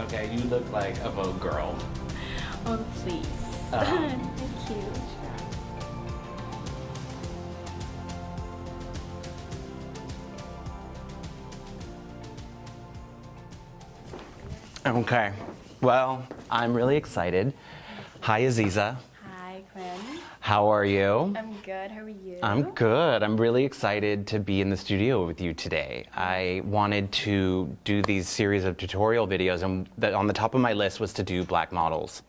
Okay, you look like a Vogue girl. Oh, please. Um, Thank you. Okay, well, I'm really excited. Hi, Aziza. Hi, Quinn. How are you? I'm good. How are you? I'm good. I'm really excited to be in the studio with you today. I wanted to do these series of tutorial videos, and on the top of my list was to do black models,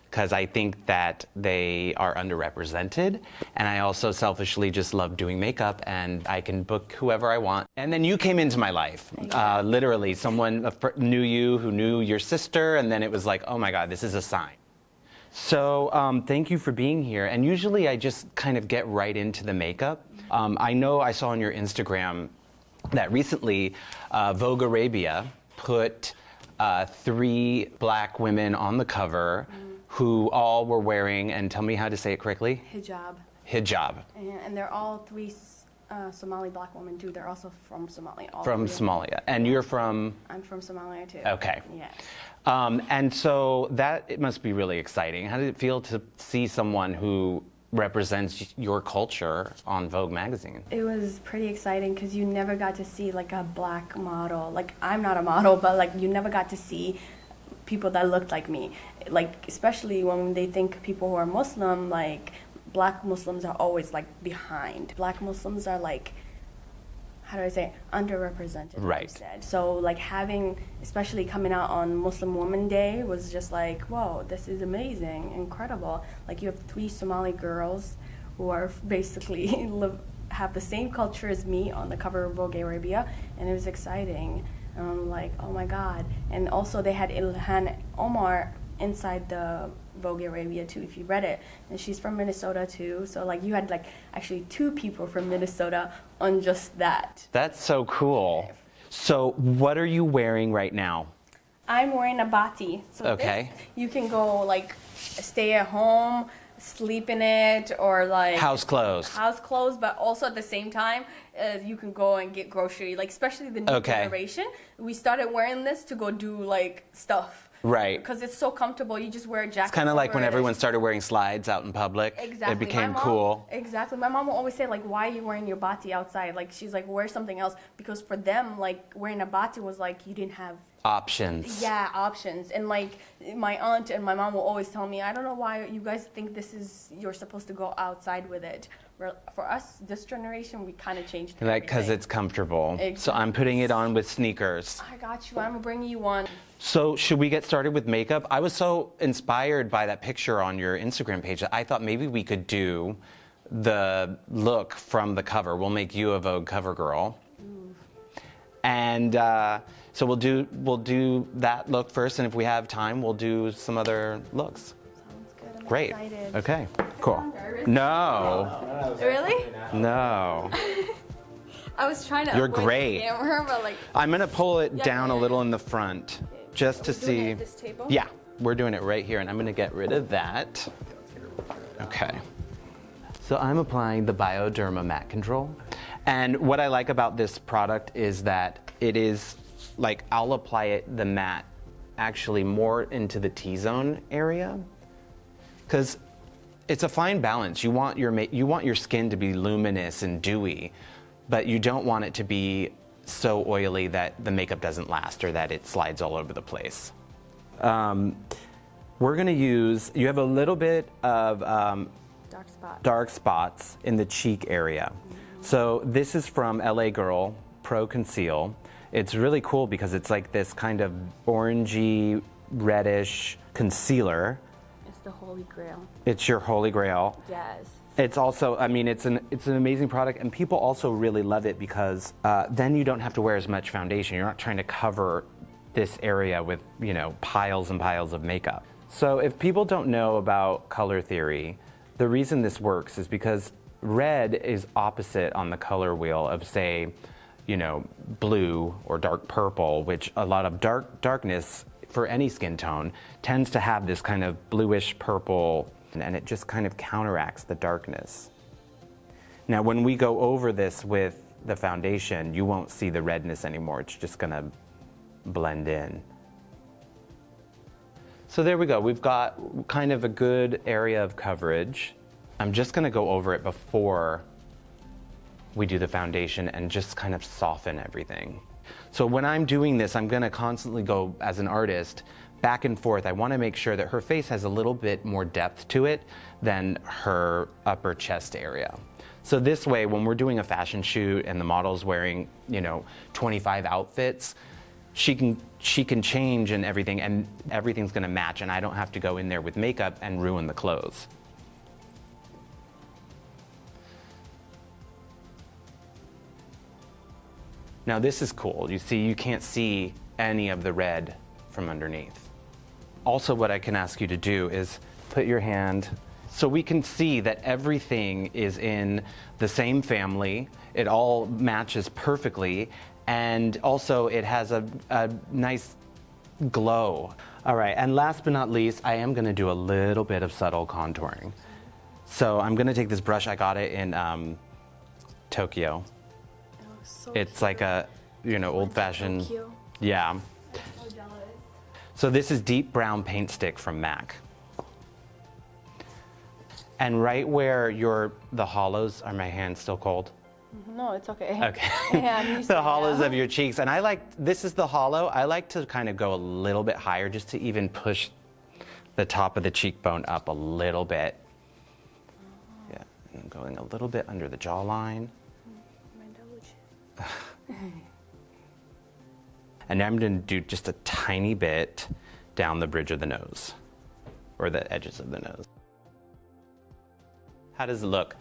because I think that they are underrepresented, and I also selfishly just love doing makeup, and I can book whoever I want. And then you came into my life. Literally, someone knew you who knew your sister, and then it was like, oh my God, this is a sign. So thank you for being here. And usually I just kind of get right into the makeup. I know I saw on your Instagram that recently Vogue Arabia put 3 black women on the cover who all were wearing, and tell me how to say it correctly? Hijab. Hijab. And they're all 3 Somali black women too. They're also from Somalia. From Somalia. And you're from? I'm from Somalia too. Okay. Yes. And so it must be really exciting. How did it feel to see someone who represents your culture on Vogue magazine? It was pretty exciting because you never got to see like a black model. Like, I'm not a model, but like you never got to see people that looked like me. Like, especially when they think people who are Muslim, like black Muslims are always like behind. Black Muslims are like, how do I say, underrepresented, like right. you said. So like having, especially coming out on Muslim Woman Day was just like, whoa, this is amazing, incredible. Like you have 3 Somali girls who are basically have the same culture as me on the cover of Vogue Arabia, and it was exciting. And I'm like, oh my God. And also they had Ilhan Omar inside the Vogue Arabia too, if you read it, and she's from Minnesota too, so like you had like actually 2 people from Minnesota on just that. That's so cool. So what are you wearing right now? I'm wearing a bati. So okay. This, you can go like stay at home, sleep in it, or like house clothes. House clothes, but also at the same time, you can go and get grocery. Like especially the new generation, we started wearing this to go do like stuff. Right. Because it's so comfortable. You just wear a jacket. It's kind of like when everyone started wearing slides out in public. Exactly. It became cool. Exactly. My mom will always say, like, why are you wearing your bati outside? Like, she's like, wear something else. Because for them, like, wearing a bati was like, you didn't have options. Yeah, options. And like, my aunt and my mom will always tell me, I don't know why you guys think you're supposed to go outside with it. For us, this generation, we kind of changed it. Like, because it's comfortable. Exactly. So I'm putting it on with sneakers. I got you. I'm going to bring you one. So should we get started with makeup? I was so inspired by that picture on your Instagram page that I thought maybe we could do the look from the cover. We'll make you a Vogue cover girl. Ooh. And so we'll do that look first, and if we have time, we'll do some other looks. Sounds good. I'm Great. excited. Okay. Cool. No. Really? No. I was trying to. You're great. The camera, but like. I'm gonna pull it down a little in the front, just to see. At this table? Yeah, we're doing it right here, and I'm gonna get rid of that. Okay. So I'm applying the Bioderma Matte Control, and what I like about this product is that it is like I'll apply the matte actually more into the T-zone area, because it's a fine balance. You want your skin to be luminous and dewy, but you don't want it to be so oily that the makeup doesn't last or that it slides all over the place. We're gonna use, you have a little bit of dark spots in the cheek area. So this is from LA Girl Pro Conceal. It's really cool because it's like this kind of orangey, reddish concealer. It's the holy grail. It's your holy grail. Yes. It's also, I mean, it's an amazing product, and people also really love it because then you don't have to wear as much foundation. You're not trying to cover this area with, you know, piles and piles of makeup. So if people don't know about color theory, the reason this works is because red is opposite on the color wheel of, say, you know, blue or dark purple, which a lot of darkness for any skin tone tends to have this kind of bluish purple, and it just kind of counteracts the darkness. Now, when we go over this with the foundation, you won't see the redness anymore. It's just gonna blend in. So there we go. We've got kind of a good area of coverage. I'm just gonna go over it before we do the foundation and just kind of soften everything. So when I'm doing this, I'm gonna constantly go, as an artist, back and forth. I wanna make sure that her face has a little bit more depth to it than her upper chest area. So this way, when we're doing a fashion shoot and the model's wearing, 25 outfits, she can change and everything's gonna match, and I don't have to go in there with makeup and ruin the clothes. Now this is cool. You see, you can't see any of the red from underneath. Also, what I can ask you to do is put your hand so we can see that everything is in the same family. It all matches perfectly, and also it has a nice glow. All right, and last but not least, I am gonna do a little bit of subtle contouring. So I'm gonna take this brush, I got it in Tokyo. So It's like a, old-fashioned, Tokyo. yeah. So jealous. So this is deep brown paint stick from MAC. And right where the hollows, are my hands still cold? No, it's okay. Okay. Yeah, I'm used to The it hollows now. of your cheeks. And this is the hollow. I like to kind of go a little bit higher just to even push the top of the cheekbone up a little bit. Yeah, and going a little bit under the jawline. My double chin. And now I'm going to do just a tiny bit down the bridge of the nose, or the edges of the nose. How does it look?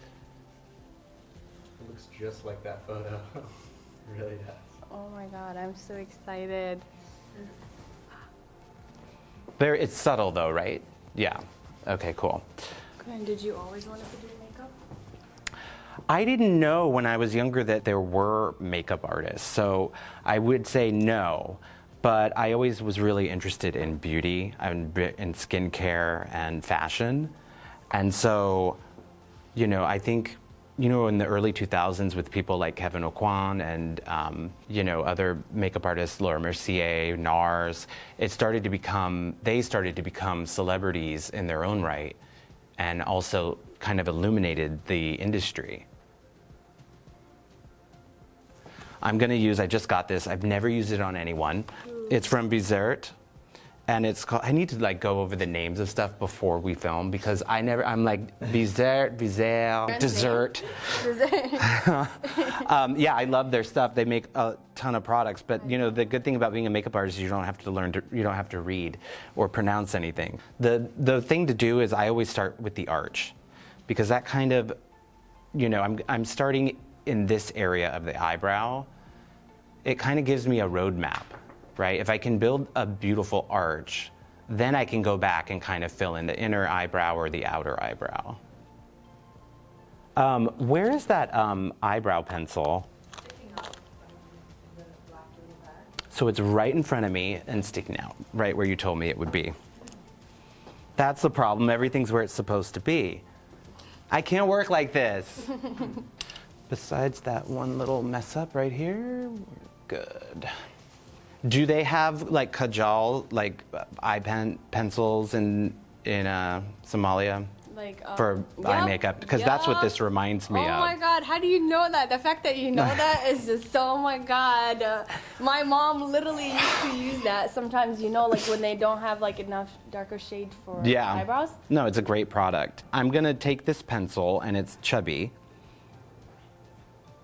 It looks just like that photo. It really does. Oh my god, I'm so excited. It's subtle though, right? Yeah. Okay, cool. And did you always want to do makeup? I didn't know when I was younger that there were makeup artists, so I would say no. But I always was really interested in beauty and in skincare and fashion. And so, I think, in the early 2000s with people like Kevin Aucoin and, other makeup artists, Laura Mercier, NARS, they started to become celebrities in their own right, and also kind of illuminated the industry. I'm gonna I just got this, I've never used it on anyone. It's from Bizerte, and it's called, I need to go over the names of stuff before we film, because I'm like, Bizerte, dessert. Yeah, I love their stuff. They make a ton of products, but the good thing about being a makeup artist is you don't have to read or pronounce anything. The thing to do is I always start with the arch, because that kind of, I'm starting in this area of the eyebrow. It kind of gives me a roadmap, right? If I can build a beautiful arch, then I can go back and kind of fill in the inner eyebrow or the outer eyebrow. Where is that eyebrow pencil? So it's right in front of me and sticking out, right where you told me it would be. That's the problem. Everything's where it's supposed to be. I can't work like this. Besides that one little mess up right here, we're good. Do they have kajal, eye pencils in Somalia? For eye makeup? Because that's what this reminds me of. Oh my god, how do you know that? The fact that you know that is just so, oh my god. My mom literally used to use that sometimes, when they don't have enough darker shade for eyebrows. No, it's a great product. I'm gonna take this pencil, and it's chubby,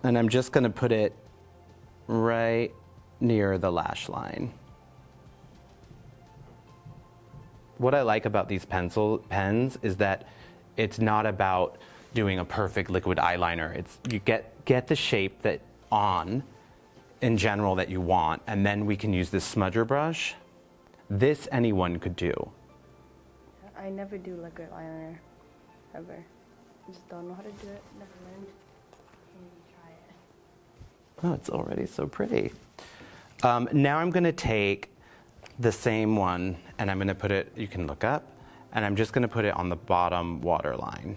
and I'm just gonna put it right near the lash line. What I like about these pens is that it's not about doing a perfect liquid eyeliner. It's you get the shape in general that you want, and then we can use this smudger brush. This anyone could do. I never do liquid eyeliner, ever. I just don't know how to do it. Never learned. Maybe try it. Oh, it's already so pretty. Now I'm gonna take the same one, and I'm gonna put it, you can look up, and I'm just gonna put it on the bottom waterline.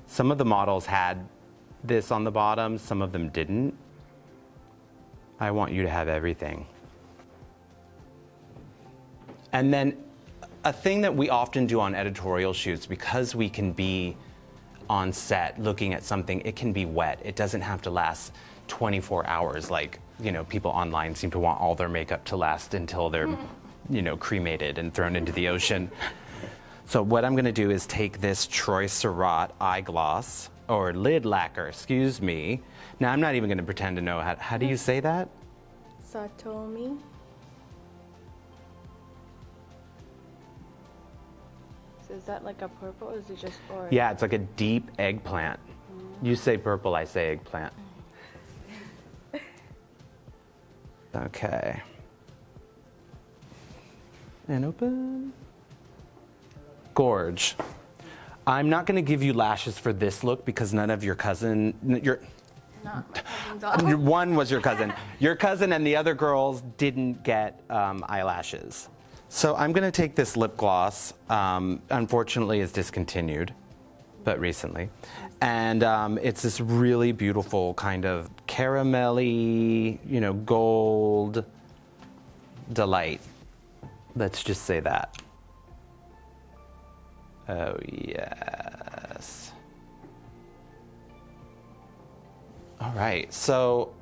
Some of the models had this on the bottom, some of them didn't. I want you to have everything. And then a thing that we often do on editorial shoots, because we can be on set looking at something, it can be wet. It doesn't have to last 24 hours like, you know, people online seem to want all their makeup to last until they're, you know, cremated and thrown into the ocean. So what I'm gonna do is take this Troy Surratt eye gloss, or lid lacquer, excuse me. Now I'm not even gonna pretend to know, how do you say that? Satomi. So is that like a purple, or is it just orange? Yeah, it's like a deep eggplant. You say purple, I say eggplant. Okay. And open. Gorge. I'm not gonna give you lashes for this look because none of your cousin, Not my cousin's all. one was your cousin. Your cousin and the other girls didn't get eyelashes. So I'm gonna take this lip gloss. Unfortunately, it's discontinued, but recently. And it's this really beautiful kind of caramelly, you know, gold delight. Let's just say that. Oh, yes. All right, so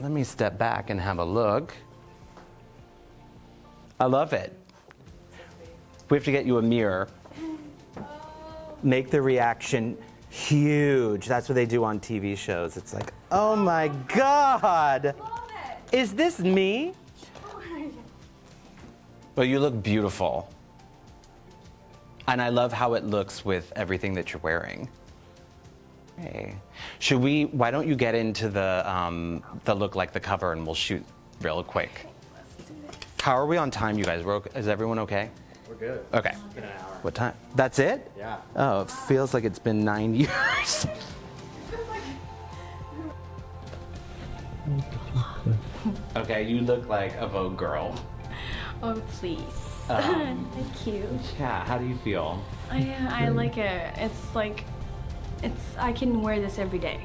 let me step back and have a look. I love it. We have to get you a mirror. Make the reaction huge. That's what they do on TV shows. It's like, oh my God. Is this me? Well, you look beautiful. And I love how it looks with everything that you're wearing. Hey, why don't you get into the look like the cover and we'll shoot real quick. Let's do this. How are we on time, you guys? Is everyone okay? We're good. Okay. It's been an hour. What time? That's it? Yeah. Oh, it feels like it's been 9 years. Okay, you look like a Vogue girl. Oh, please. Thank you. Yeah, how do you feel? I like it. It's like, I can wear this every day.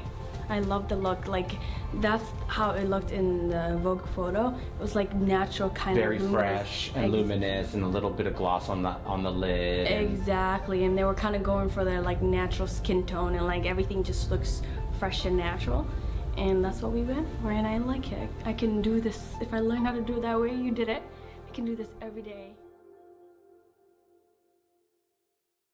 I love the look. Like, that's how it looked in the Vogue photo. It was like natural kind Very of luminous. fresh and luminous, and a little bit of gloss on the lid. Exactly, and they were kind of going for their like natural skin tone, and like everything just looks fresh and natural. And that's what we went for, and I like it. I can do this. If I learn how to do it that way you did it, I can do this every day.